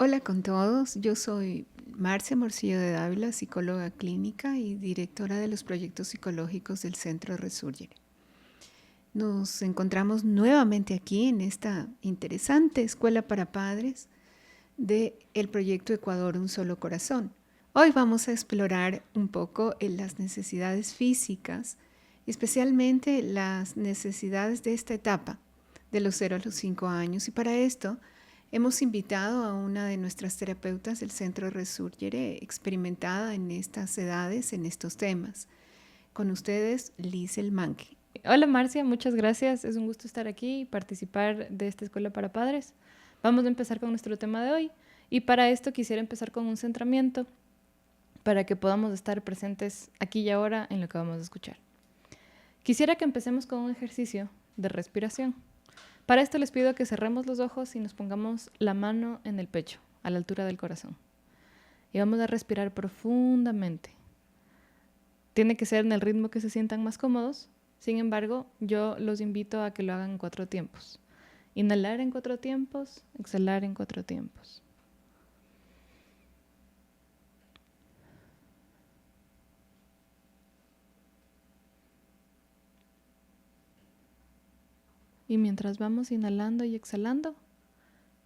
Hola con todos, yo soy Marcia Morcillo de Dávila, psicóloga clínica y directora de los proyectos psicológicos del Centro Resurgere. Nos encontramos nuevamente aquí en esta interesante escuela para padres del proyecto Ecuador Un Solo Corazón. Hoy vamos a explorar un poco las necesidades físicas, especialmente las necesidades de esta etapa, de los 0 a los 5 años, y para esto hemos invitado a una de nuestras terapeutas del Centro Resurgere, experimentada en estas edades, en estos temas. Con ustedes, Liz El Manque. Hola Marcia, muchas gracias. Es un gusto estar aquí y participar de esta escuela para padres. Vamos a empezar con nuestro tema de hoy y para esto quisiera empezar con un centramiento para que podamos estar presentes aquí y ahora en lo que vamos a escuchar. Quisiera que empecemos con un ejercicio de respiración. Para esto les pido que cerremos los ojos y nos pongamos la mano en el pecho, a la altura del corazón. Y vamos a respirar profundamente. Tiene que ser en el ritmo que se sientan más cómodos. Sin embargo, yo los invito a que lo hagan en 4 tiempos. Inhalar en 4 tiempos, exhalar en 4 tiempos. Y mientras vamos inhalando y exhalando,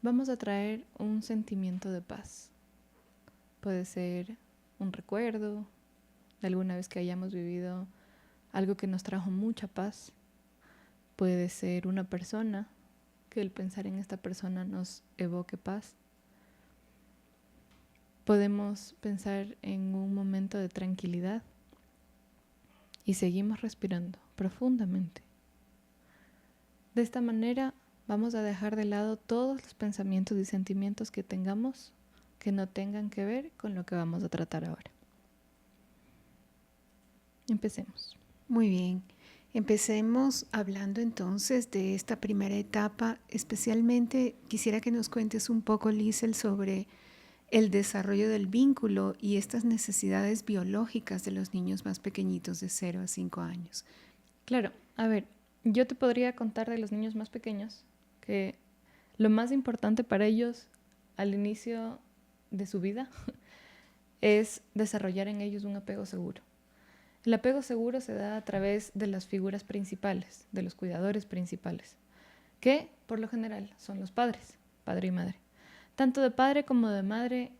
vamos a traer un sentimiento de paz. Puede ser un recuerdo de alguna vez que hayamos vivido algo que nos trajo mucha paz. Puede ser una persona, que el pensar en esta persona nos evoque paz. Podemos pensar en un momento de tranquilidad y seguimos respirando profundamente. De esta manera vamos a dejar de lado todos los pensamientos y sentimientos que tengamos que no tengan que ver con lo que vamos a tratar ahora. Empecemos. Muy bien. Empecemos hablando entonces de esta primera etapa. Especialmente quisiera que nos cuentes un poco, Liesel, sobre el desarrollo del vínculo y estas necesidades biológicas de los niños más pequeñitos de 0 a 5 años. Claro, a ver, yo te podría contar de los niños más pequeños que lo más importante para ellos al inicio de su vida es desarrollar en ellos un apego seguro. El apego seguro se da a través de las figuras principales, de los cuidadores principales, que por lo general son los padres, padre y madre. Tanto de padre como de madre,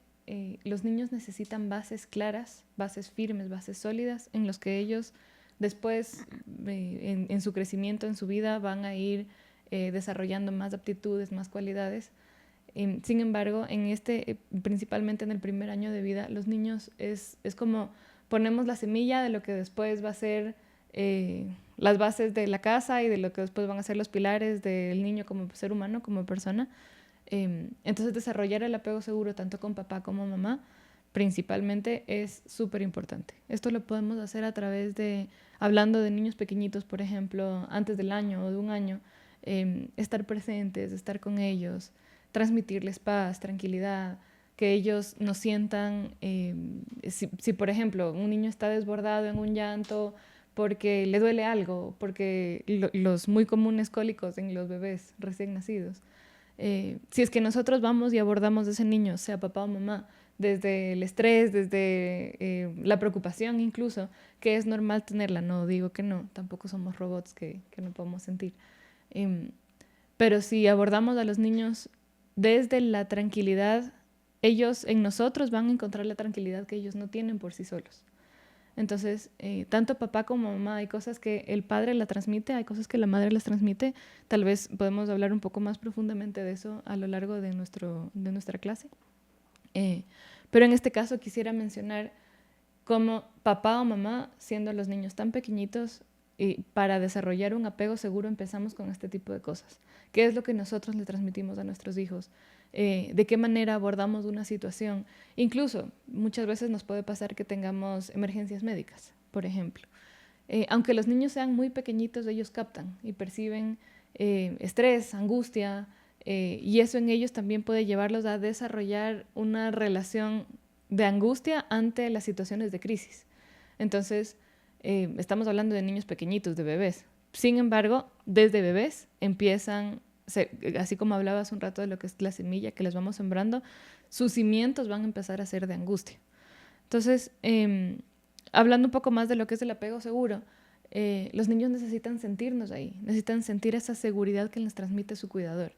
los niños necesitan bases claras, bases firmes, bases sólidas, en los que ellos después, en su crecimiento, en su vida, van a ir desarrollando más aptitudes, más cualidades. Sin embargo, principalmente en el primer año de vida, los niños es como ponemos la semilla de lo que después va a ser las bases de la casa y de lo que después van a ser los pilares del niño como ser humano, como persona. Entonces desarrollar el apego seguro tanto con papá como mamá principalmente es súper importante. Esto lo podemos hacer a través de, hablando de niños pequeñitos, por ejemplo, antes del año o de un año, estar presentes, estar con ellos, transmitirles paz, tranquilidad, que ellos no sientan, si por ejemplo un niño está desbordado en un llanto porque le duele algo, porque los muy comunes cólicos en los bebés recién nacidos, si es que nosotros vamos y abordamos a ese niño, sea papá o mamá, desde el estrés, desde la preocupación incluso, que es normal tenerla, no digo que no, tampoco somos robots que no podemos sentir. Pero si abordamos a los niños desde la tranquilidad, ellos en nosotros van a encontrar la tranquilidad que ellos no tienen por sí solos. Entonces, tanto papá como mamá, hay cosas que el padre la transmite, hay cosas que la madre las transmite. Tal vez podemos hablar un poco más profundamente de eso a lo largo de nuestra clase. Pero en este caso quisiera mencionar cómo papá o mamá, siendo los niños tan pequeñitos, para desarrollar un apego seguro empezamos con este tipo de cosas. ¿Qué es lo que nosotros le transmitimos a nuestros hijos? De qué manera abordamos una situación. Incluso muchas veces nos puede pasar que tengamos emergencias médicas, por ejemplo. Aunque los niños sean muy pequeñitos, ellos captan y perciben estrés, angustia, y eso en ellos también puede llevarlos a desarrollar una relación de angustia ante las situaciones de crisis. Entonces, estamos hablando de niños pequeñitos, de bebés. Sin embargo, desde bebés empiezan así como hablaba hace un rato de lo que es la semilla que les vamos sembrando, sus cimientos van a empezar a ser de angustia. Entonces, hablando un poco más de lo que es el apego seguro, los niños necesitan sentirnos ahí, necesitan sentir esa seguridad que les transmite su cuidador,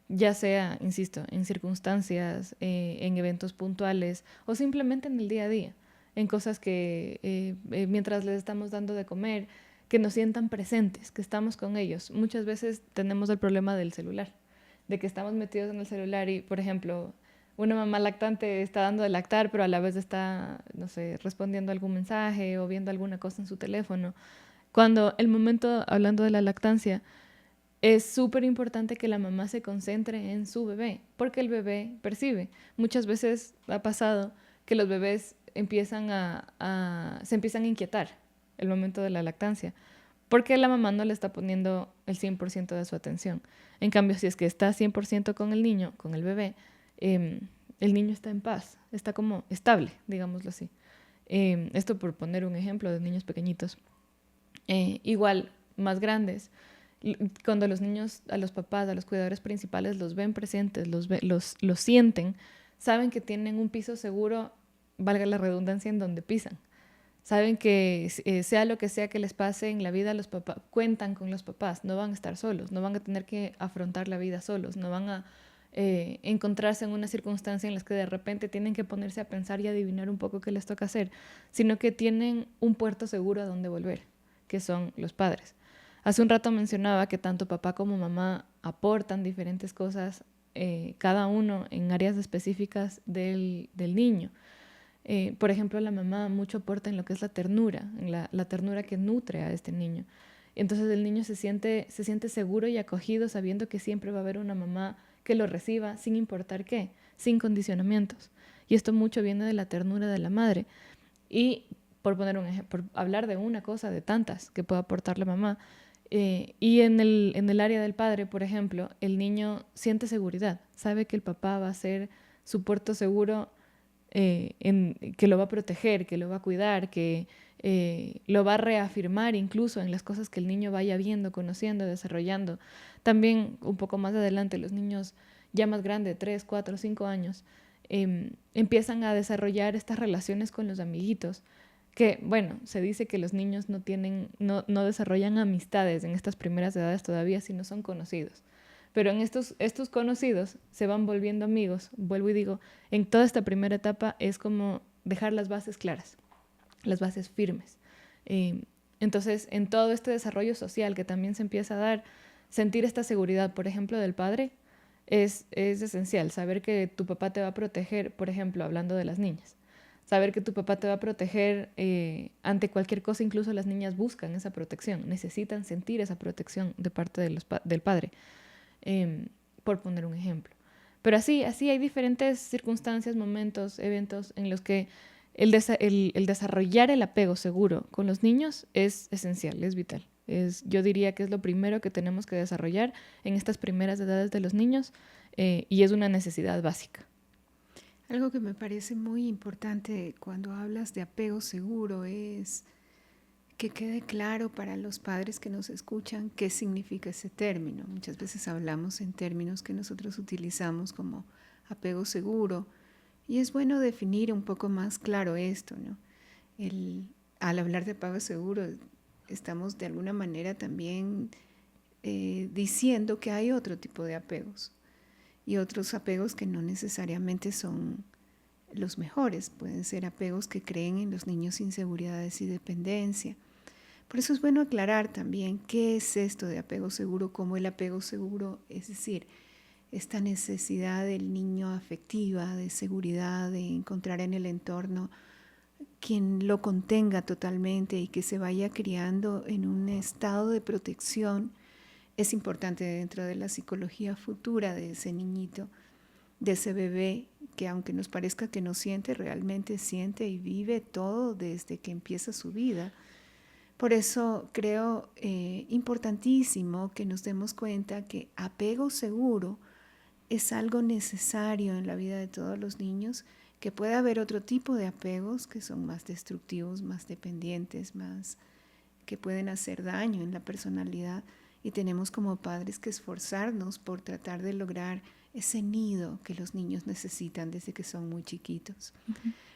ya sea, insisto, en circunstancias, en eventos puntuales o simplemente en el día a día, en cosas que mientras les estamos dando de comer, que nos sientan presentes, que estamos con ellos. Muchas veces tenemos el problema del celular, de que estamos metidos en el celular y, por ejemplo, una mamá lactante está dando de lactar, pero a la vez está, no sé, respondiendo algún mensaje o viendo alguna cosa en su teléfono. Cuando el momento, hablando de la lactancia, es súper importante que la mamá se concentre en su bebé, porque el bebé percibe. Muchas veces ha pasado que los bebés se empiezan a inquietar el momento de la lactancia, porque la mamá no le está poniendo el 100% de su atención. En cambio, si es que está 100% con el niño, con el bebé, el niño está en paz, está como estable, digámoslo así. Esto por poner un ejemplo de niños pequeñitos. Igual, más grandes, cuando los niños, a los papás, a los cuidadores principales los ven presentes, los sienten, saben que tienen un piso seguro, valga la redundancia, en donde pisan. Saben que sea lo que sea que les pase en la vida, los papás cuentan con los papás, no van a estar solos, no van a tener que afrontar la vida solos, no van a encontrarse en una circunstancia en la que de repente tienen que ponerse a pensar y adivinar un poco qué les toca hacer, sino que tienen un puerto seguro a donde volver, que son los padres. Hace un rato mencionaba que tanto papá como mamá aportan diferentes cosas, cada uno en áreas específicas del niño. Por ejemplo, la mamá mucho aporta en lo que es la ternura, en la ternura que nutre a este niño. Entonces el niño se siente seguro y acogido sabiendo que siempre va a haber una mamá que lo reciba sin importar qué, sin condicionamientos. Y esto mucho viene de la ternura de la madre. Y por poner un ejemplo, por hablar de una cosa de tantas que puede aportar la mamá, y en el área del padre, por ejemplo, el niño siente seguridad, sabe que el papá va a ser su puerto seguro, que lo va a proteger, que lo va a cuidar, que lo va a reafirmar incluso en las cosas que el niño vaya viendo, conociendo, desarrollando. También un poco más adelante, los niños ya más grandes, 3, 4, 5 años, empiezan a desarrollar estas relaciones con los amiguitos, que, bueno, se dice que los niños no desarrollan amistades en estas primeras edades todavía si no son conocidos. Pero en estos conocidos se van volviendo amigos. Vuelvo y digo, en toda esta primera etapa es como dejar las bases claras, las bases firmes. Entonces, en todo este desarrollo social que también se empieza a dar, sentir esta seguridad, por ejemplo, del padre, es esencial. Saber que tu papá te va a proteger, por ejemplo, hablando de las niñas. Saber que tu papá te va a proteger ante cualquier cosa, incluso las niñas buscan esa protección, necesitan sentir esa protección de parte del padre, por poner un ejemplo. Pero así hay diferentes circunstancias, momentos, eventos en los que el desarrollar el apego seguro con los niños es esencial, es vital. Yo diría que es lo primero que tenemos que desarrollar en estas primeras edades de los niños, y es una necesidad básica. Algo que me parece muy importante cuando hablas de apego seguro es que quede claro para los padres que nos escuchan qué significa ese término. Muchas veces hablamos en términos que nosotros utilizamos como apego seguro y es bueno definir un poco más claro esto, ¿no? Al hablar de apego seguro estamos de alguna manera también diciendo que hay otro tipo de apegos y otros apegos que no necesariamente son los mejores, pueden ser apegos que creen en los niños inseguridades y dependencia. Por eso es bueno aclarar también qué es esto de apego seguro, cómo el apego seguro, es decir, esta necesidad del niño afectiva, de seguridad, de encontrar en el entorno quien lo contenga totalmente y que se vaya criando en un estado de protección, es importante dentro de la psicología futura de ese niñito, de ese bebé que aunque nos parezca que no siente, realmente siente y vive todo desde que empieza su vida. Por eso creo importantísimo que nos demos cuenta que apego seguro es algo necesario en la vida de todos los niños, que puede haber otro tipo de apegos que son más destructivos, más dependientes, más que pueden hacer daño en la personalidad, y tenemos como padres que esforzarnos por tratar de lograr ese nido que los niños necesitan desde que son muy chiquitos.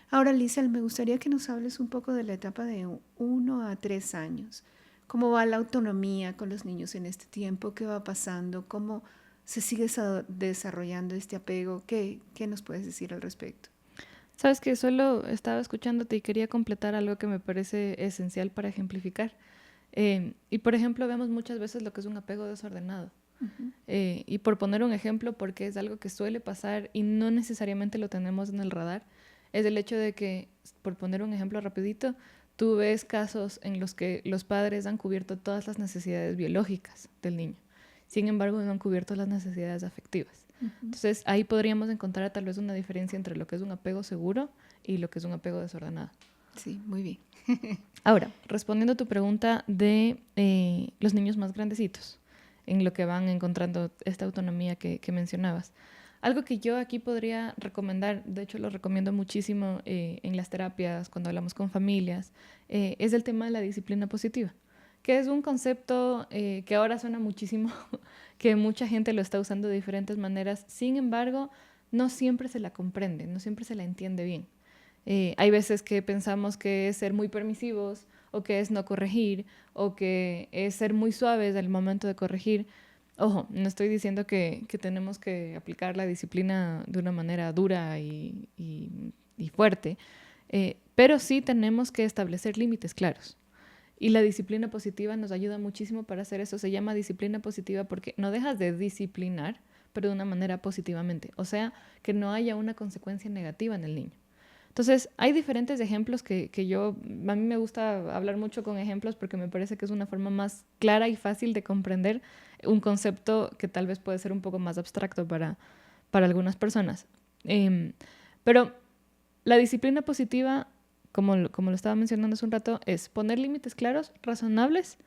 Ahora, Lisa, me gustaría que nos hables un poco de la etapa de 1 a 3 años. ¿Cómo va la autonomía con los niños en este tiempo? ¿Qué va pasando? ¿Cómo se sigue desarrollando este apego? ¿Qué nos puedes decir al respecto? Sabes que solo estaba escuchándote y quería completar algo que me parece esencial para ejemplificar. Y por ejemplo, vemos muchas veces lo que es un apego desordenado. Y por poner un ejemplo, porque es algo que suele pasar y no necesariamente lo tenemos en el radar, es el hecho de que, por poner un ejemplo rapidito, tú ves casos en los que los padres han cubierto todas las necesidades biológicas del niño. Sin embargo, no han cubierto las necesidades afectivas. Entonces, ahí podríamos encontrar tal vez una diferencia entre lo que es un apego seguro y lo que es un apego desordenado. Sí, muy bien. Ahora, respondiendo a tu pregunta de los niños más grandecitos, en lo que van encontrando esta autonomía que mencionabas. Algo que yo aquí podría recomendar, de hecho lo recomiendo muchísimo en las terapias, cuando hablamos con familias, es el tema de la disciplina positiva, que es un concepto que ahora suena muchísimo, que mucha gente lo está usando de diferentes maneras, sin embargo, no siempre se la comprende, no siempre se la entiende bien. Hay veces que pensamos que es ser muy permisivos, o que es no corregir, o que es ser muy suaves al momento de corregir. Ojo, no estoy diciendo que tenemos que aplicar la disciplina de una manera dura y fuerte, pero sí tenemos que establecer límites claros. Y la disciplina positiva nos ayuda muchísimo para hacer eso. Se llama disciplina positiva porque no dejas de disciplinar, pero de una manera positivamente. O sea, que no haya una consecuencia negativa en el niño. Entonces, hay diferentes ejemplos que a mí me gusta hablar mucho con ejemplos porque me parece que es una forma más clara y fácil de comprender un concepto que tal vez puede ser un poco más abstracto para algunas personas. Pero la disciplina positiva, como lo estaba mencionando hace un rato, es poner límites claros, razonables,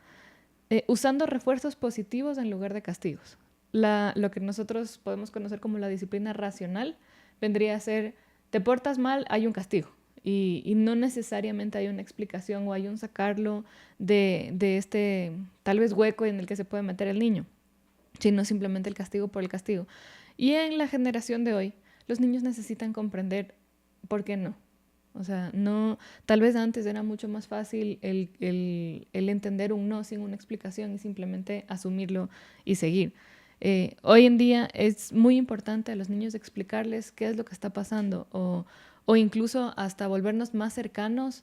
usando refuerzos positivos en lugar de castigos. Lo que nosotros podemos conocer como la disciplina racional vendría a ser: te portas mal, hay un castigo. Y no necesariamente hay una explicación o hay un sacarlo de este tal vez hueco en el que se puede meter el niño, sino simplemente el castigo por el castigo. Y en la generación de hoy, los niños necesitan comprender por qué no. O sea, no, tal vez antes era mucho más fácil el entender un no sin una explicación y simplemente asumirlo y seguir. Hoy en día es muy importante a los niños explicarles qué es lo que está pasando o incluso hasta volvernos más cercanos,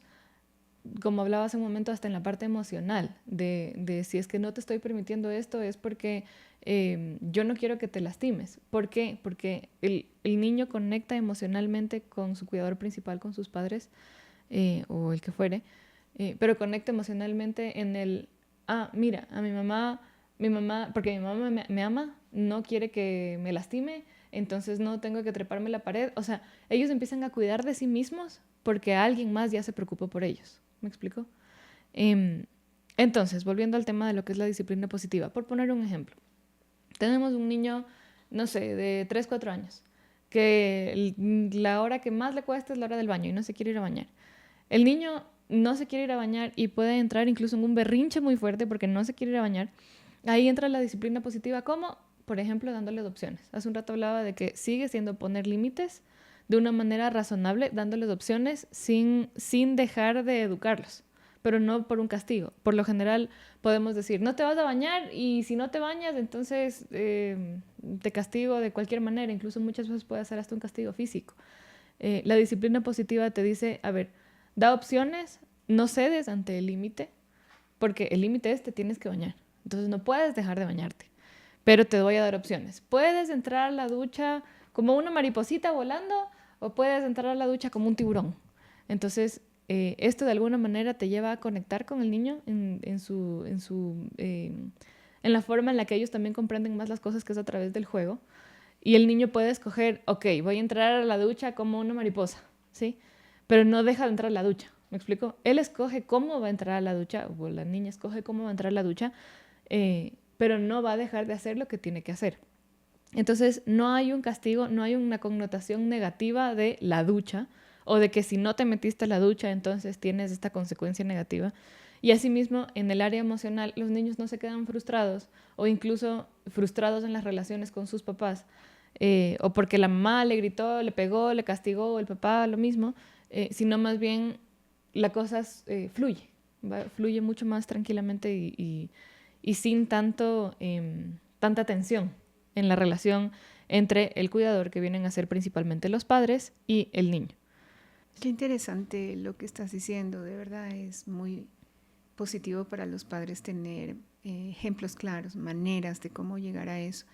como hablaba hace un momento, hasta en la parte emocional, de si es que no te estoy permitiendo esto es porque yo no quiero que te lastimes. ¿Por qué? Porque el niño conecta emocionalmente con su cuidador principal, con sus padres o el que fuere, pero conecta emocionalmente en el, mira, a mi mamá, porque mi mamá me ama, no quiere que me lastime, entonces no tengo que treparme la pared. O sea, ellos empiezan a cuidar de sí mismos porque alguien más ya se preocupó por ellos. ¿Me explico? Entonces, volviendo al tema de lo que es la disciplina positiva, por poner un ejemplo. Tenemos un niño, no sé, de 3, 4 años, que la hora que más le cuesta es la hora del baño y no se quiere ir a bañar. El niño no se quiere ir a bañar y puede entrar incluso en un berrinche muy fuerte porque no se quiere ir a bañar. Ahí entra la disciplina positiva, como, por ejemplo, dándoles opciones. Hace un rato hablaba de que sigue siendo poner límites de una manera razonable, dándoles opciones sin dejar de educarlos, pero no por un castigo. Por lo general podemos decir, no te vas a bañar y si no te bañas, entonces te castigo de cualquier manera. Incluso muchas veces puede ser hasta un castigo físico. La disciplina positiva te dice, a ver, da opciones, no cedes ante el límite, porque el límite es te tienes que bañar. Entonces no puedes dejar de bañarte, pero te voy a dar opciones. Puedes entrar a la ducha como una mariposita volando o puedes entrar a la ducha como un tiburón. Entonces, esto de alguna manera te lleva a conectar con el niño en la forma en la que ellos también comprenden más las cosas, que es a través del juego. Y el niño puede escoger, ok, voy a entrar a la ducha como una mariposa, ¿sí? Pero no deja de entrar a la ducha, ¿me explico? Él escoge cómo va a entrar a la ducha, o la niña escoge cómo va a entrar a la ducha, pero no va a dejar de hacer lo que tiene que hacer. Entonces, no hay un castigo, no hay una connotación negativa de la ducha, o de que si no te metiste a la ducha, entonces tienes esta consecuencia negativa. Y asimismo, en el área emocional, los niños no se quedan frustrados o incluso frustrados en las relaciones con sus papás, o porque la mamá le gritó, le pegó, le castigó, o el papá lo mismo, sino más bien la cosa fluye, fluye mucho más tranquilamente y sin tanta tensión en la relación entre el cuidador, que vienen a ser principalmente los padres, y el niño. Qué interesante lo que estás diciendo, de verdad es muy positivo para los padres tener ejemplos claros, maneras de cómo llegar a eso.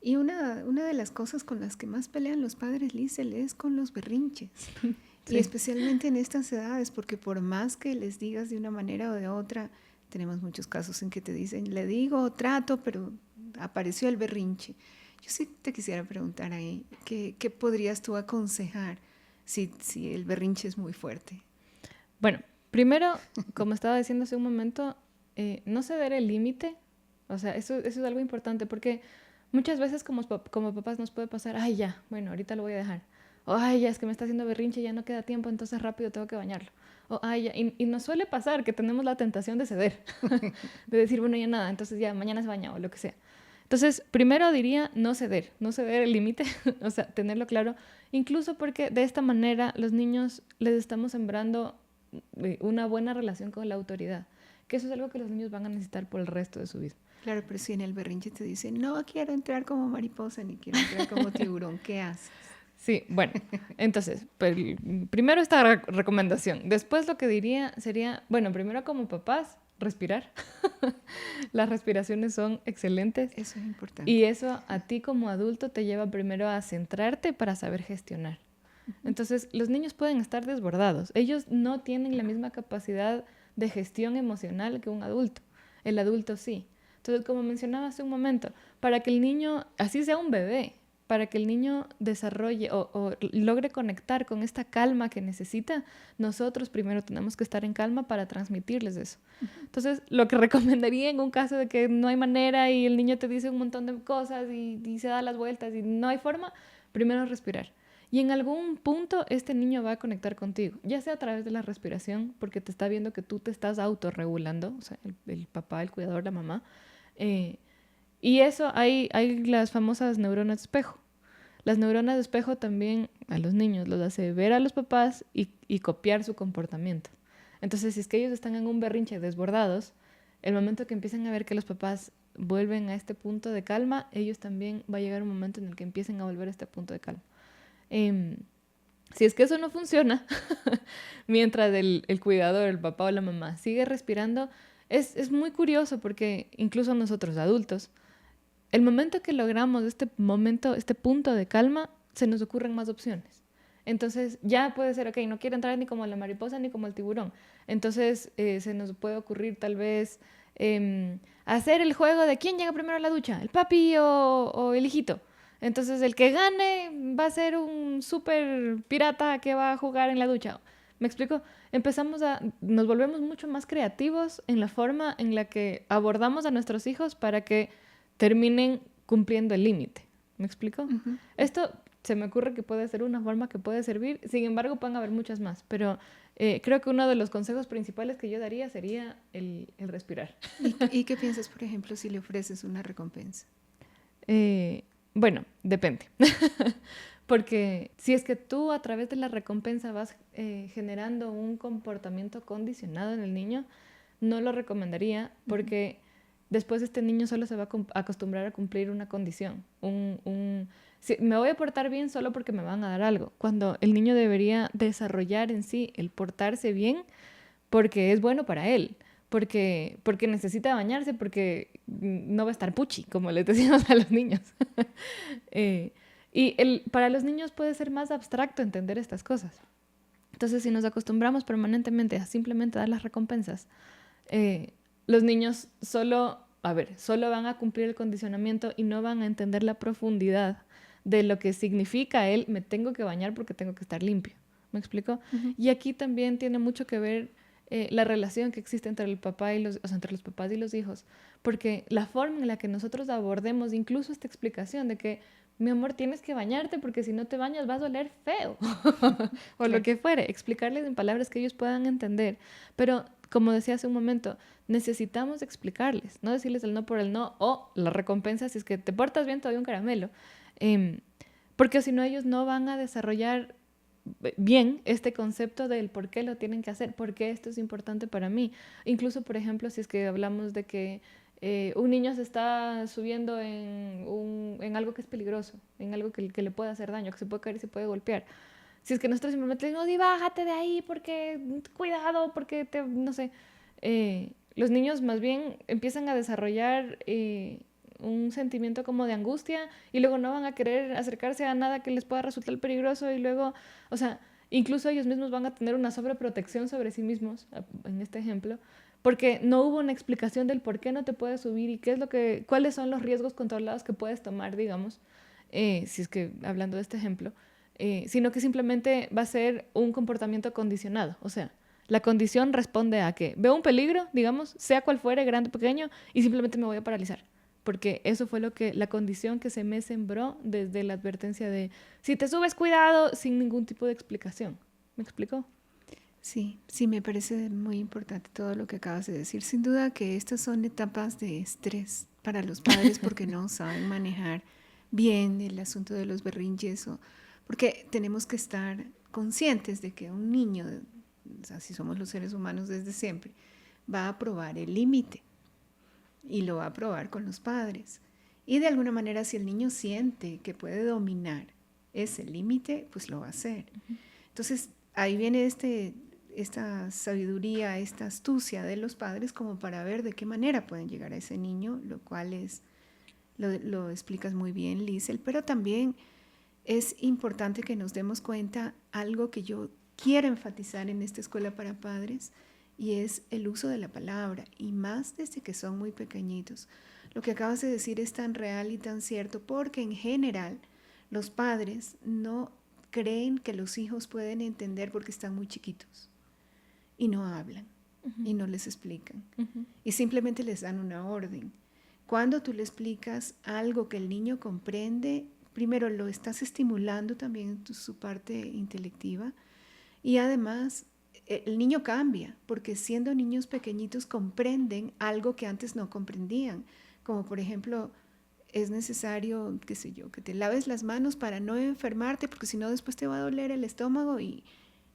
Y una de las cosas con las que más pelean los padres, Liesl, es con los berrinches. Sí. Y especialmente en estas edades, porque por más que les digas de una manera o de otra, tenemos muchos casos en que te dicen, le digo, trato, pero apareció el berrinche. Yo sí te quisiera preguntar ahí, ¿qué podrías tú aconsejar si el berrinche es muy fuerte? Bueno, primero, como estaba diciendo hace un momento, no ceder el límite. O sea, eso es algo importante, porque muchas veces como papás nos puede pasar, ay, ya, bueno, ahorita lo voy a dejar. O, ay, ya, es que me está haciendo berrinche, ya no queda tiempo, entonces rápido tengo que bañarlo. O, ay, ya, y nos suele pasar que tenemos la tentación de ceder, de decir, bueno, ya nada, entonces ya, mañana se baña o lo que sea. Entonces, primero diría no ceder el límite, o sea, tenerlo claro, incluso porque de esta manera los niños les estamos sembrando una buena relación con la autoridad, que eso es algo que los niños van a necesitar por el resto de su vida. Claro, pero si en el berrinche te dicen, no quiero entrar como mariposa ni quiero entrar como tiburón, ¿qué haces? Sí, bueno, entonces, primero esta recomendación. Después lo que diría sería, bueno, primero como papás, respirar. Las respiraciones son excelentes. Eso es importante. Y eso a ti como adulto te lleva primero a centrarte para saber gestionar. Entonces, los niños pueden estar desbordados. Ellos no tienen la misma capacidad de gestión emocional que un adulto. El adulto sí. Entonces, como mencionaba hace un momento, para que el niño, así sea un bebé, para que el niño desarrolle o logre conectar con esta calma que necesita, nosotros primero tenemos que estar en calma para transmitirles eso. Entonces, lo que recomendaría en un caso de que no hay manera y el niño te dice un montón de cosas y se da las vueltas y no hay forma, primero respirar. Y en algún punto este niño va a conectar contigo, ya sea a través de la respiración, porque te está viendo que tú te estás autorregulando, o sea, el papá, el cuidador, la mamá. Y eso, hay las famosas neuronas de espejo. Las neuronas de espejo también a los niños los hace ver a los papás y copiar su comportamiento. Entonces, si es que ellos están en un berrinche desbordados, el momento que empiecen a ver que los papás vuelven a este punto de calma, ellos también va a llegar un momento en el que empiecen a volver a este punto de calma. Si es que eso no funciona, mientras el cuidador, el papá o la mamá sigue respirando, es muy curioso porque incluso nosotros adultos, el momento que logramos este punto de calma, se nos ocurren más opciones. Entonces ya puede ser, ok, no quiero entrar ni como la mariposa ni como el tiburón. Entonces se nos puede ocurrir tal vez hacer el juego de quién llega primero a la ducha, el papi o el hijito. Entonces el que gane va a ser un súper pirata que va a jugar en la ducha. ¿Me explico? Nos volvemos mucho más creativos en la forma en la que abordamos a nuestros hijos para que terminen cumpliendo el límite. ¿Me explico? Uh-huh. Esto se me ocurre que puede ser una forma que puede servir, sin embargo pueden haber muchas más, pero creo que uno de los consejos principales que yo daría sería el respirar. ¿Y qué piensas, por ejemplo, si le ofreces una recompensa? Bueno, depende. Porque si es que tú a través de la recompensa vas generando un comportamiento condicionado en el niño, no lo recomendaría porque después este niño solo se va a acostumbrar a cumplir una condición. Me voy a portar bien solo porque me van a dar algo, cuando el niño debería desarrollar en sí el portarse bien porque es bueno para él. Porque necesita bañarse, porque no va a estar puchi, como les decíamos a los niños. Para los niños puede ser más abstracto entender estas cosas. Entonces, si nos acostumbramos permanentemente a simplemente dar las recompensas, los niños solo van a cumplir el condicionamiento y no van a entender la profundidad de lo que significa me tengo que bañar porque tengo que estar limpio. ¿Me explico? Uh-huh. Y aquí también tiene mucho que ver la relación que existe entre el papá y o sea, entre los papás y los hijos, porque la forma en la que nosotros abordemos incluso esta explicación de que, mi amor, tienes que bañarte porque si no te bañas vas a oler feo, o lo Claro. que fuere, explicarles en palabras que ellos puedan entender, pero como decía hace un momento, necesitamos explicarles, no decirles el no por el no, o la recompensa si es que te portas bien, te doy un caramelo. Em, Porque si no, ellos no van a desarrollar bien este concepto del por qué lo tienen que hacer, por qué esto es importante para mí. Incluso, por ejemplo, si es que hablamos de que un niño se está subiendo en algo que es peligroso, en algo que le puede hacer daño, que se puede caer y se puede golpear. Si es que nosotros simplemente le decimos, "Di, bájate de ahí porque cuidado, porque te, no sé, los niños más bien empiezan a desarrollar un sentimiento como de angustia y luego no van a querer acercarse a nada que les pueda resultar peligroso y luego, o sea, incluso ellos mismos van a tener una sobreprotección sobre sí mismos, en este ejemplo, porque no hubo una explicación del por qué no te puedes subir y qué es lo que, cuáles son los riesgos controlados que puedes tomar, digamos, si es que hablando de este ejemplo, sino que simplemente va a ser un comportamiento condicionado, o sea, la condición responde a que veo un peligro, digamos, sea cual fuere, grande o pequeño, y simplemente me voy a paralizar. Porque eso fue la condición que se me sembró desde la advertencia de, si te subes, cuidado, sin ningún tipo de explicación. ¿Me explicó? Sí, sí, me parece muy importante todo lo que acabas de decir. Sin duda que estas son etapas de estrés para los padres porque no saben manejar bien el asunto de los berrinches porque tenemos que estar conscientes de que un niño, o sea, si somos los seres humanos desde siempre, va a probar el límite y lo va a probar con los padres. Y de alguna manera, si el niño siente que puede dominar ese límite, pues lo va a hacer. Entonces, ahí viene esta sabiduría, esta astucia de los padres como para ver de qué manera pueden llegar a ese niño, lo cual lo explicas muy bien, Liesel, pero también es importante que nos demos cuenta algo que yo quiero enfatizar en esta escuela para padres, y es el uso de la palabra, y más desde que son muy pequeñitos. Lo que acabas de decir es tan real y tan cierto, porque en general los padres no creen que los hijos pueden entender porque están muy chiquitos y no hablan y no les explican y simplemente les dan una orden. Cuando tú le explicas algo que el niño comprende, primero lo estás estimulando también en su parte intelectiva, y además el niño cambia, porque siendo niños pequeñitos comprenden algo que antes no comprendían, como por ejemplo, es necesario, qué sé yo, que te laves las manos para no enfermarte, porque si no después te va a doler el estómago y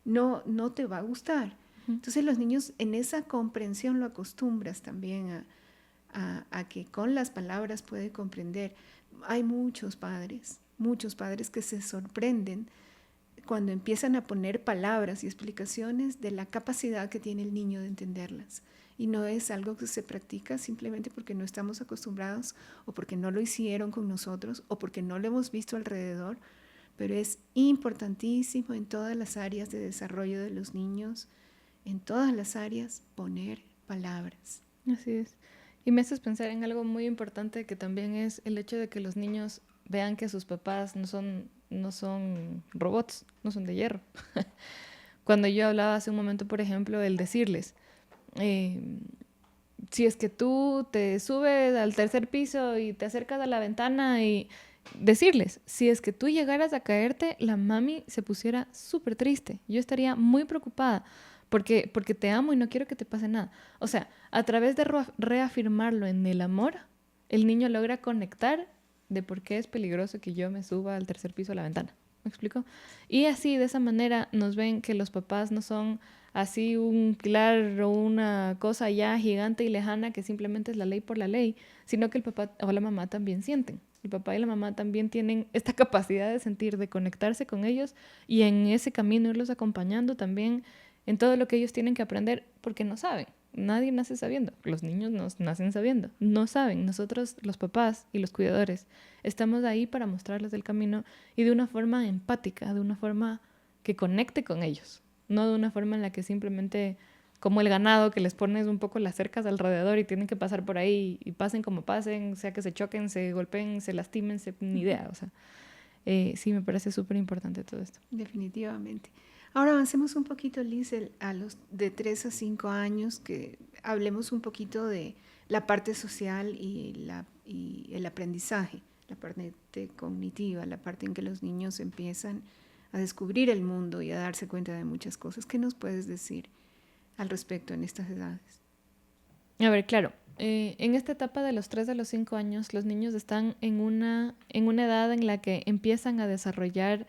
no te va a gustar. Entonces los niños en esa comprensión lo acostumbras también a que con las palabras puede comprender. Hay muchos padres que se sorprenden cuando empiezan a poner palabras y explicaciones de la capacidad que tiene el niño de entenderlas. Y no es algo que se practica simplemente porque no estamos acostumbrados o porque no lo hicieron con nosotros o porque no lo hemos visto alrededor, pero es importantísimo en todas las áreas de desarrollo de los niños, en todas las áreas, poner palabras. Así es. Y me haces pensar en algo muy importante que también es el hecho de que los niños vean que sus papás no son robots, no son de hierro. Cuando yo hablaba hace un momento, por ejemplo, el decirles, eh, si es que tú te subes al tercer piso y te acercas a la ventana y decirles, si es que tú llegaras a caerte, la mami se pusiera súper triste. Yo estaría muy preocupada porque te amo y no quiero que te pase nada. O sea, a través de reafirmarlo en el amor, el niño logra conectar de por qué es peligroso que yo me suba al tercer piso de la ventana. ¿Me explico? Y así, de esa manera, nos ven que los papás no son así un pilar o una cosa ya gigante y lejana que simplemente es la ley por la ley, sino que el papá o la mamá también sienten. El papá y la mamá también tienen esta capacidad de sentir, de conectarse con ellos y en ese camino irlos acompañando también en todo lo que ellos tienen que aprender porque no saben. Nadie nace sabiendo. Los niños no nacen sabiendo. No saben. Nosotros, los papás y los cuidadores, estamos ahí para mostrarles el camino y de una forma empática, de una forma que conecte con ellos. No de una forma en la que simplemente, como el ganado, que les pones un poco las cercas alrededor y tienen que pasar por ahí y pasen como pasen, sea que se choquen, se golpeen, se lastimen, ni idea. O sea, sí me parece súper importante todo esto. Definitivamente. Ahora avancemos un poquito, Liz, a los de 3 a 5 años, que hablemos un poquito de la parte social y el aprendizaje, la parte cognitiva, la parte en que los niños empiezan a descubrir el mundo y a darse cuenta de muchas cosas. ¿Qué nos puedes decir al respecto en estas edades? A ver, claro, en esta etapa de los 3 a los 5 años, los niños están en una edad en la que empiezan a desarrollar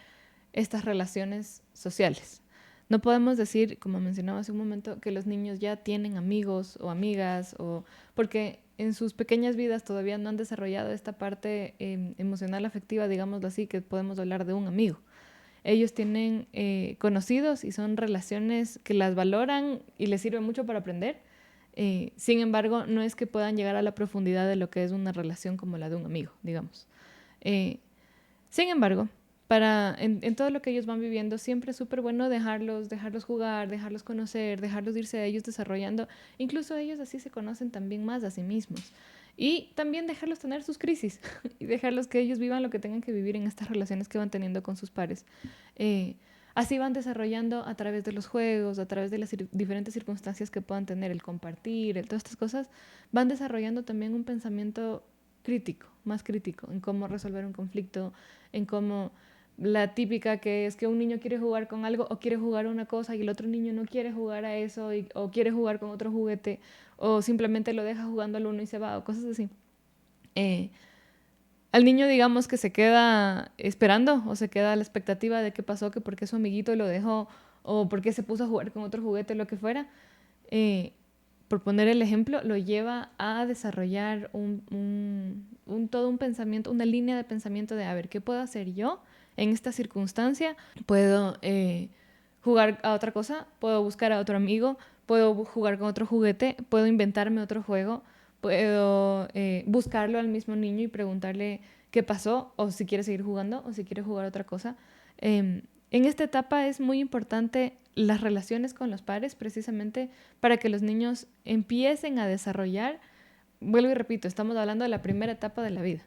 estas relaciones sociales. No podemos decir, como mencionaba hace un momento, que los niños ya tienen amigos o amigas, o porque en sus pequeñas vidas todavía no han desarrollado esta parte emocional afectiva, digámoslo así, que podemos hablar de un amigo. Ellos tienen conocidos y son relaciones que las valoran y les sirve mucho para aprender. Sin embargo, no es que puedan llegar a la profundidad de lo que es una relación como la de un amigo, digamos. Eh, Sin embargo, en todo lo que ellos van viviendo, siempre es súper bueno dejarlos jugar, dejarlos conocer, dejarlos irse a ellos desarrollando. Incluso ellos así se conocen también más a sí mismos. Y también dejarlos tener sus crisis y dejarlos que ellos vivan lo que tengan que vivir en estas relaciones que van teniendo con sus pares. Eh, Así van desarrollando a través de los juegos, a través de las diferentes circunstancias que puedan tener, el compartir, todas estas cosas, van desarrollando también un pensamiento crítico, más crítico, en cómo resolver un conflicto, en cómo la típica que es que un niño quiere jugar con algo o quiere jugar una cosa y el otro niño no quiere jugar a eso o quiere jugar con otro juguete o simplemente lo deja jugando al uno y se va o cosas así. Eh, Al niño digamos que se queda esperando o se queda a la expectativa de qué pasó, que por qué su amiguito lo dejó o por qué se puso a jugar con otro juguete, lo que fuera. Eh, por poner el ejemplo, lo lleva a desarrollar todo un pensamiento, una línea de pensamiento de, a ver, ¿qué puedo hacer yo en esta circunstancia? ¿Puedo jugar a otra cosa? ¿Puedo buscar a otro amigo? ¿Puedo jugar con otro juguete? ¿Puedo inventarme otro juego? ¿Puedo buscarlo al mismo niño y preguntarle qué pasó? O si quiere seguir jugando o si quiere jugar otra cosa. En esta etapa es muy importante las relaciones con los padres, precisamente para que los niños empiecen a desarrollar, vuelvo y repito, estamos hablando de la primera etapa de la vida.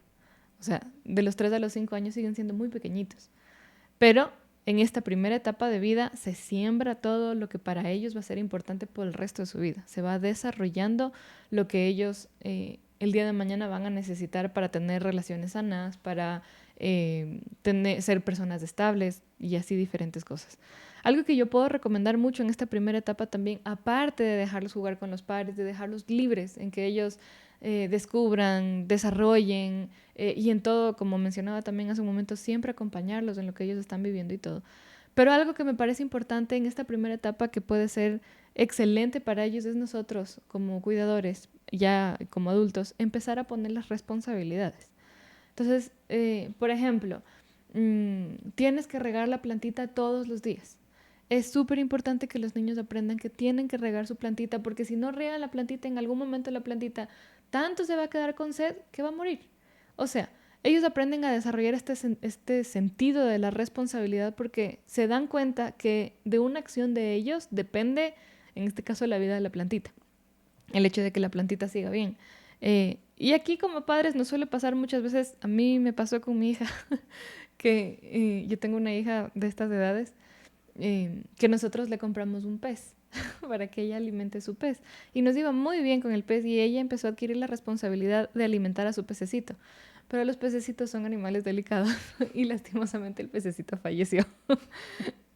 O sea, de los 3 a los 5 años siguen siendo muy pequeñitos. Pero en esta primera etapa de vida se siembra todo lo que para ellos va a ser importante por el resto de su vida. Se va desarrollando lo que ellos el día de mañana van a necesitar para tener relaciones sanas, para ser personas estables y así diferentes cosas. Algo que yo puedo recomendar mucho en esta primera etapa también, aparte de dejarlos jugar con los padres, de dejarlos libres en que ellos descubran, desarrollen y en todo, como mencionaba también hace un momento, siempre acompañarlos en lo que ellos están viviendo y todo. Pero algo que me parece importante en esta primera etapa que puede ser excelente para ellos es nosotros como cuidadores, ya como adultos, empezar a poner las responsabilidades. Entonces, por ejemplo, tienes que regar la plantita todos los días. Es súper importante que los niños aprendan que tienen que regar su plantita, porque si no riegan la plantita, en algún momento la plantita tanto se va a quedar con sed que va a morir. O sea, ellos aprenden a desarrollar este sentido de la responsabilidad porque se dan cuenta que de una acción de ellos depende, en este caso, la vida de la plantita. El hecho de que la plantita siga bien. Y aquí como padres nos suele pasar muchas veces, a mí me pasó con mi hija, que yo tengo una hija de estas edades, que nosotros le compramos un pez para que ella alimente su pez. Y nos iba muy bien con el pez y ella empezó a adquirir la responsabilidad de alimentar a su pececito. Pero los pececitos son animales delicados y lastimosamente el pececito falleció.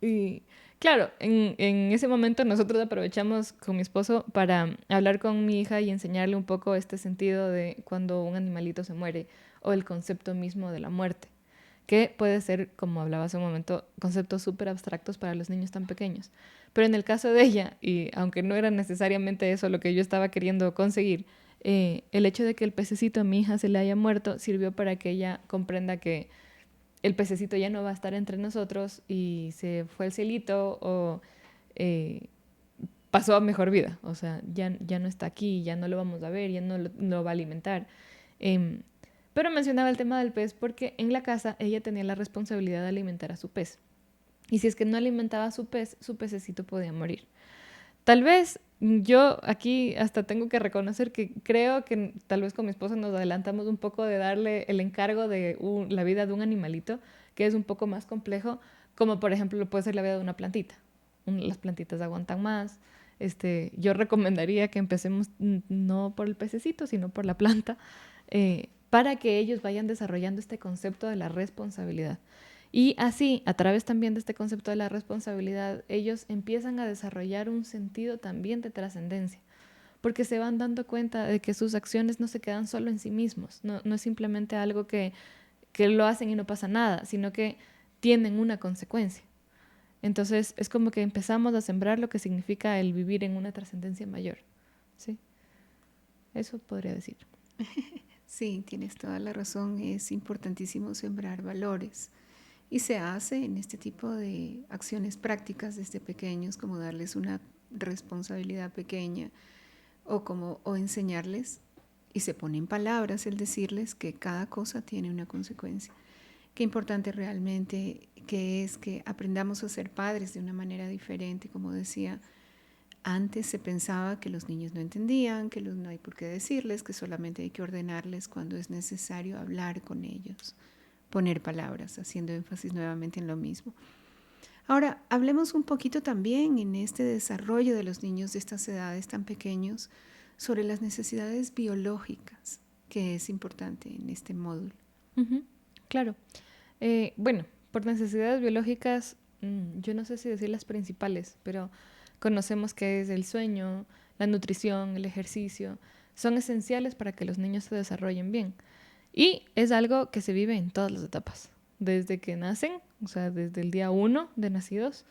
Y claro, en ese momento nosotros aprovechamos con mi esposo para hablar con mi hija y enseñarle un poco este sentido de cuando un animalito se muere o el concepto mismo de la muerte, que puede ser, como hablaba hace un momento, conceptos súper abstractos para los niños tan pequeños. Pero en el caso de ella, y aunque no era necesariamente eso lo que yo estaba queriendo conseguir, el hecho de que el pececito a mi hija se le haya muerto sirvió para que ella comprenda que el pececito ya no va a estar entre nosotros y se fue al cielito o eh, pasó a mejor vida. O sea, ya no está aquí, ya no lo vamos a ver, ya no lo va a alimentar. Em, pero mencionaba el tema del pez porque en la casa ella tenía la responsabilidad de alimentar a su pez. Y si es que no alimentaba a su pez, su pececito podía morir. Tal vez yo aquí hasta tengo que reconocer que creo que tal vez con mi esposa nos adelantamos un poco de darle el encargo de la vida de un animalito, que es un poco más complejo, como por ejemplo lo puede ser la vida de una plantita. las plantitas aguantan más. Yo recomendaría que empecemos no por el pececito, sino por la planta, para que ellos vayan desarrollando este concepto de la responsabilidad. Y así, a través también de este concepto de la responsabilidad, ellos empiezan a desarrollar un sentido también de trascendencia, porque se van dando cuenta de que sus acciones no se quedan solo en sí mismos, no es simplemente algo que lo hacen y no pasa nada, sino que tienen una consecuencia. Entonces es como que empezamos a sembrar lo que significa el vivir en una trascendencia mayor. ¿Sí? Eso podría decir. Sí, tienes toda la razón. Es importantísimo sembrar valores. Y se hace en este tipo de acciones prácticas desde pequeños, como darles una responsabilidad pequeña o enseñarles, y se pone en palabras el decirles que cada cosa tiene una consecuencia. Qué importante realmente que es que aprendamos a ser padres de una manera diferente. Como decía, antes se pensaba que los niños no entendían, que no hay por qué decirles, que solamente hay que ordenarles cuando es necesario hablar con ellos, poner palabras, haciendo énfasis nuevamente en lo mismo. Ahora, hablemos un poquito también en este desarrollo de los niños de estas edades tan pequeños sobre las necesidades biológicas, que es importante en este módulo. Uh-huh. Claro. Bueno, por necesidades biológicas, yo no sé si decir las principales, pero conocemos que es el sueño, la nutrición, el ejercicio, son esenciales para que los niños se desarrollen bien. Y es algo que se vive en todas las etapas, desde que nacen, o sea, desde el día 1 de nacidos,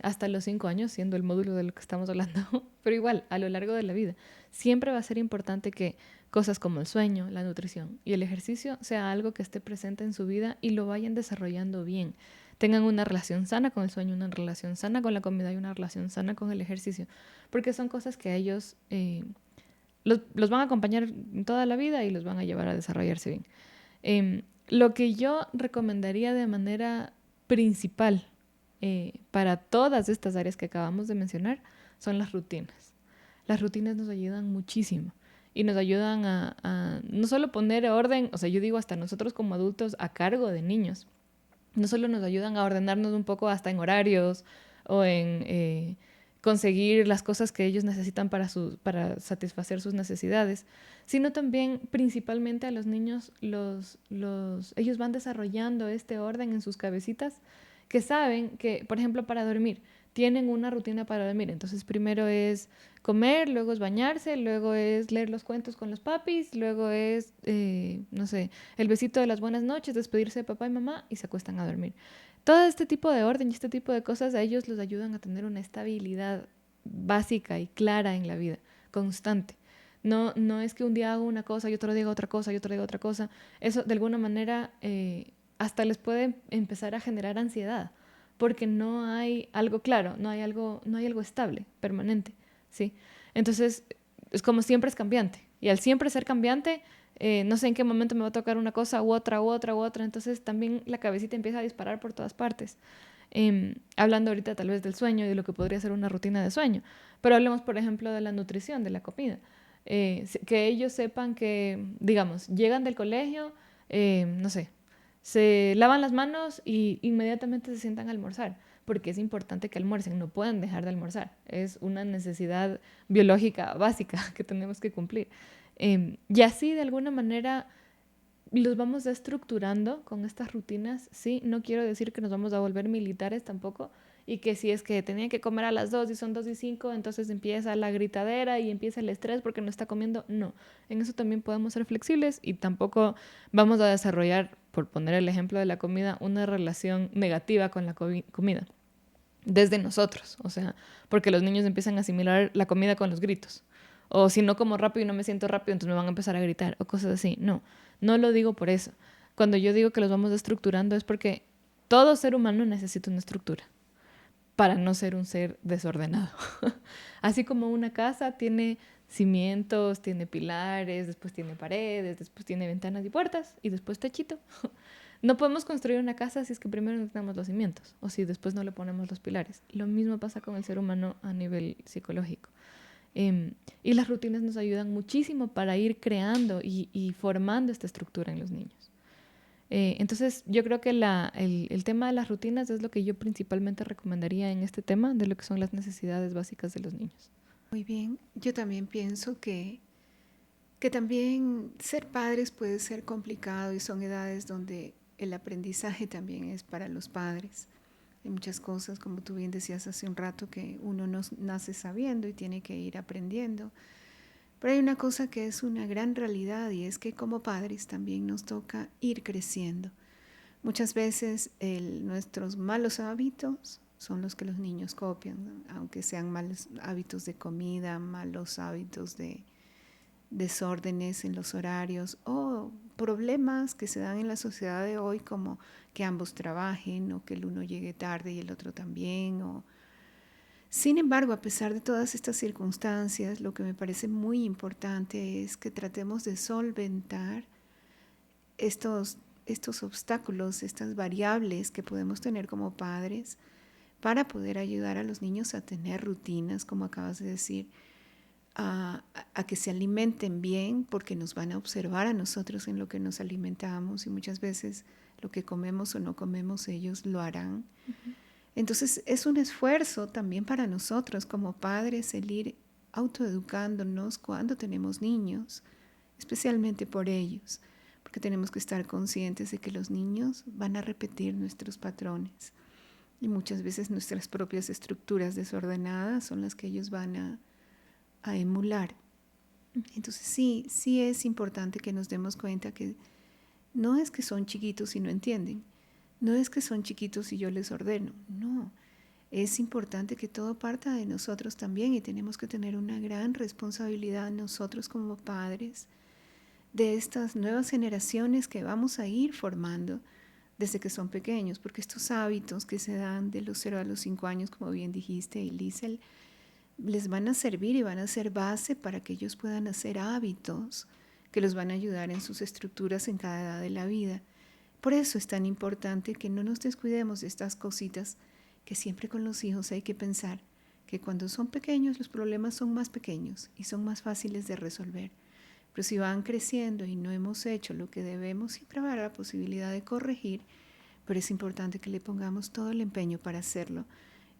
hasta los 5 años, siendo el módulo de lo que estamos hablando, pero igual, a lo largo de la vida. Siempre va a ser importante que cosas como el sueño, la nutrición y el ejercicio sea algo que esté presente en su vida y lo vayan desarrollando bien. Tengan una relación sana con el sueño, una relación sana con la comida y una relación sana con el ejercicio, porque son cosas que a ellos los van a acompañar toda la vida y los van a llevar a desarrollarse bien. Lo que yo recomendaría de manera principal para todas estas áreas que acabamos de mencionar son las rutinas. Las rutinas nos ayudan muchísimo y nos ayudan a no solo poner orden, o sea, yo digo hasta nosotros como adultos a cargo de niños, no solo nos ayudan a ordenarnos un poco hasta en horarios o en conseguir las cosas que ellos necesitan para satisfacer sus necesidades, sino también principalmente a los niños, ellos van desarrollando este orden en sus cabecitas que saben que, por ejemplo, para dormir, tienen una rutina para dormir. Entonces, primero es comer, luego es bañarse, luego es leer los cuentos con los papis, luego es, no sé, el besito de las buenas noches, despedirse de papá y mamá y se acuestan a dormir. Todo este tipo de orden y este tipo de cosas a ellos los ayudan a tener una estabilidad básica y clara en la vida, constante. No es que un día hago una cosa y otro día hago otra cosa y otro día hago otra cosa. Eso de alguna manera hasta les puede empezar a generar ansiedad, porque no hay algo claro, no hay algo estable, permanente, ¿sí? Entonces, es como siempre es cambiante. Y al siempre ser cambiante, no sé en qué momento me va a tocar una cosa u otra, u otra, u otra. Entonces también la cabecita empieza a disparar por todas partes. Hablando ahorita tal vez del sueño y de lo que podría ser una rutina de sueño. Pero hablemos, por ejemplo, de la nutrición, de la comida. Que ellos sepan que, digamos, llegan del colegio, no sé, se lavan las manos y inmediatamente se sientan a almorzar, porque es importante que almuercen, no pueden dejar de almorzar, es una necesidad biológica básica que tenemos que cumplir. Y así de alguna manera los vamos estructurando con estas rutinas, sí, no quiero decir que nos vamos a volver militares tampoco, y que si es que tenían que comer a las 2 y son 2:05, entonces empieza la gritadera y empieza el estrés porque no está comiendo. No, en eso también podemos ser flexibles y tampoco vamos a desarrollar, por poner el ejemplo de la comida, una relación negativa con la comida desde nosotros, o sea, porque los niños empiezan a asimilar la comida con los gritos. O si no como rápido y no me siento rápido, entonces me van a empezar a gritar o cosas así. No, no lo digo por eso. Cuando yo digo que los vamos estructurando es porque todo ser humano necesita una estructura para no ser un ser desordenado. Así como una casa tiene cimientos, tiene pilares, después tiene paredes, después tiene ventanas y puertas y después techito. No podemos construir una casa si es que primero no tenemos los cimientos o si después no le ponemos los pilares. Lo mismo pasa con el ser humano a nivel psicológico. Y las rutinas nos ayudan muchísimo para ir creando y formando esta estructura en los niños. Entonces, yo creo que el tema de las rutinas es lo que yo principalmente recomendaría en este tema de lo que son las necesidades básicas de los niños. Muy bien, yo también pienso que también ser padres puede ser complicado y son edades donde el aprendizaje también es para los padres. Hay muchas cosas, como tú bien decías hace un rato, que uno no nace sabiendo y tiene que ir aprendiendo. Pero hay una cosa que es una gran realidad y es que como padres también nos toca ir creciendo. Muchas veces nuestros malos hábitos son los que los niños copian, ¿no? Aunque sean malos hábitos de comida, malos hábitos de desórdenes en los horarios o problemas que se dan en la sociedad de hoy como que ambos trabajen o que el uno llegue tarde y el otro también. Sin embargo, a pesar de todas estas circunstancias, lo que me parece muy importante es que tratemos de solventar estos obstáculos, estas variables que podemos tener como padres para poder ayudar a los niños a tener rutinas, como acabas de decir, a que se alimenten bien, porque nos van a observar a nosotros en lo que nos alimentamos y muchas veces lo que comemos o no comemos ellos lo harán. Ujú. Entonces es un esfuerzo también para nosotros como padres el ir autoeducándonos cuando tenemos niños, especialmente por ellos, porque tenemos que estar conscientes de que los niños van a repetir nuestros patrones y muchas veces nuestras propias estructuras desordenadas son las que ellos van a emular. Entonces sí es importante que nos demos cuenta que no es que son chiquitos y no entienden, no es que son chiquitos y yo les ordeno, no. Es importante que todo parta de nosotros también y tenemos que tener una gran responsabilidad nosotros como padres de estas nuevas generaciones que vamos a ir formando desde que son pequeños, porque estos hábitos que se dan de los 0 a los 5 años, como bien dijiste, Elisa, les van a servir y van a ser base para que ellos puedan hacer hábitos que los van a ayudar en sus estructuras en cada edad de la vida. Por eso es tan importante que no nos descuidemos de estas cositas que siempre con los hijos hay que pensar que cuando son pequeños los problemas son más pequeños y son más fáciles de resolver. Pero si van creciendo y no hemos hecho lo que debemos, siempre habrá la posibilidad de corregir, pero es importante que le pongamos todo el empeño para hacerlo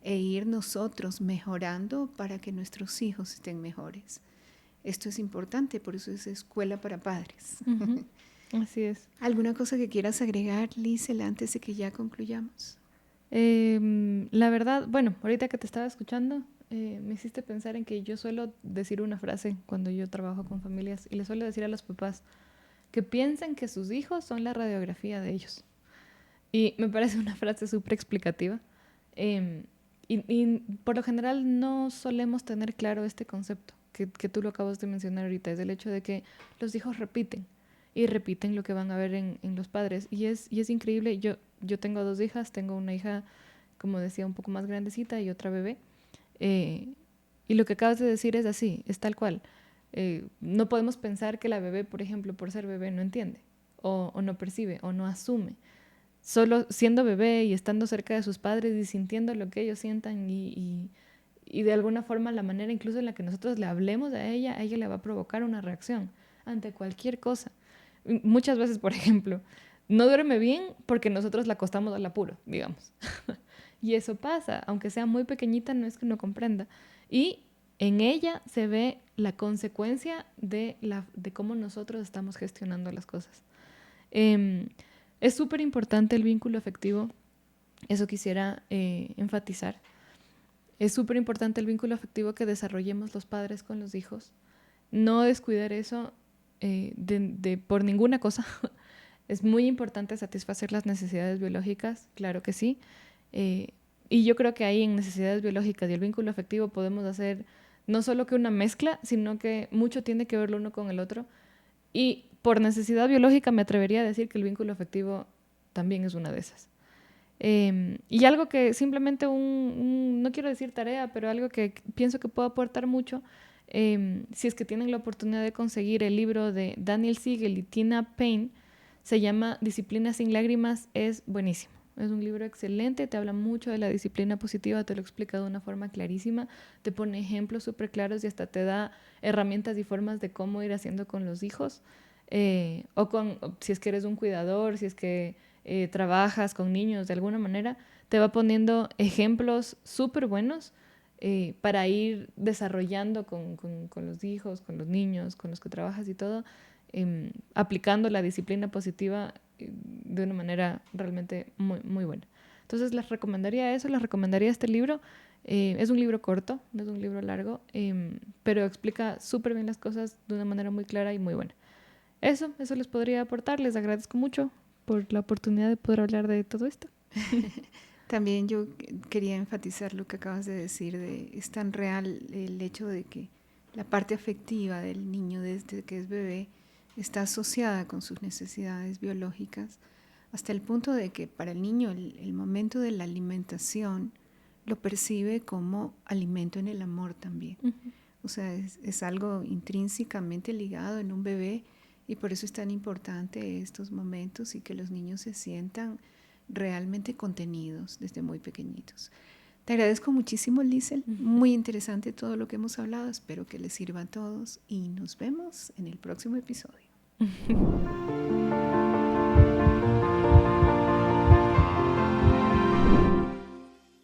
e ir nosotros mejorando para que nuestros hijos estén mejores. Esto es importante, por eso es escuela para padres. Ujú. Así es. ¿Alguna cosa que quieras agregar, Liesel, antes de que ya concluyamos? La verdad, bueno, ahorita que te estaba escuchando, me hiciste pensar en que yo suelo decir una frase cuando yo trabajo con familias y le suelo decir a los papás que piensen que sus hijos son la radiografía de ellos. Y me parece una frase súper explicativa. Em, y por lo general no solemos tener claro este concepto que tú lo acabas de mencionar ahorita, es el hecho de que los hijos repiten y repiten lo que van a ver en los padres. Y es increíble. Yo tengo dos hijas, tengo una hija, como decía, un poco más grandecita y otra bebé. Eh, y lo que acabas de decir es así, es tal cual. No podemos pensar que la bebé, por ejemplo, por ser bebé, no entiende o no percibe o no asume. Solo siendo bebé y estando cerca de sus padres y sintiendo lo que ellos sientan y de alguna forma la manera incluso en la que nosotros le hablemos a ella le va a provocar una reacción ante cualquier cosa. Muchas veces, por ejemplo, no duerme bien porque nosotros la acostamos al apuro, digamos. Y eso pasa, aunque sea muy pequeñita, no es que no comprenda. Y en ella se ve la consecuencia de cómo nosotros estamos gestionando las cosas. Em, es súper importante el vínculo afectivo, eso quisiera enfatizar. Es súper importante el vínculo afectivo que desarrollemos los padres con los hijos. No descuidar eso por ninguna cosa. Es muy importante satisfacer las necesidades biológicas, claro que sí. Eh, y yo creo que ahí en necesidades biológicas y el vínculo afectivo podemos hacer no solo que una mezcla, sino que mucho tiene que ver lo uno con el otro. Y por necesidad biológica me atrevería a decir que el vínculo afectivo también es una de esas. Y algo que simplemente no quiero decir tarea, pero algo que pienso que puede aportar mucho, si es que tienen la oportunidad de conseguir el libro de Daniel Siegel y Tina Payne, se llama Disciplina sin lágrimas, es buenísimo. Es un libro excelente, te habla mucho de la disciplina positiva, te lo explica de una forma clarísima, te pone ejemplos súper claros y hasta te da herramientas y formas de cómo ir haciendo con los hijos. o si es que eres un cuidador, si es que trabajas con niños de alguna manera, te va poniendo ejemplos súper buenos para ir desarrollando con los hijos, con los niños, con los que trabajas y todo, aplicando la disciplina positiva de una manera realmente muy, muy buena. Entonces les recomendaría eso, les recomendaría este libro. Es un libro corto, no es un libro largo, pero explica súper bien las cosas de una manera muy clara y muy buena. Eso les podría aportar. Les agradezco mucho por la oportunidad de poder hablar de todo esto. También yo quería enfatizar lo que acabas de decir, es tan real el hecho de que la parte afectiva del niño desde que es bebé está asociada con sus necesidades biológicas, hasta el punto de que para el niño el momento de la alimentación lo percibe como alimento en el amor también. Uh-huh. O sea, es algo intrínsecamente ligado en un bebé, y por eso es tan importante estos momentos y que los niños se sientan realmente contenidos desde muy pequeñitos. Te agradezco muchísimo, Liesl. Muy interesante todo lo que hemos hablado. Espero que les sirva a todos y nos vemos en el próximo episodio.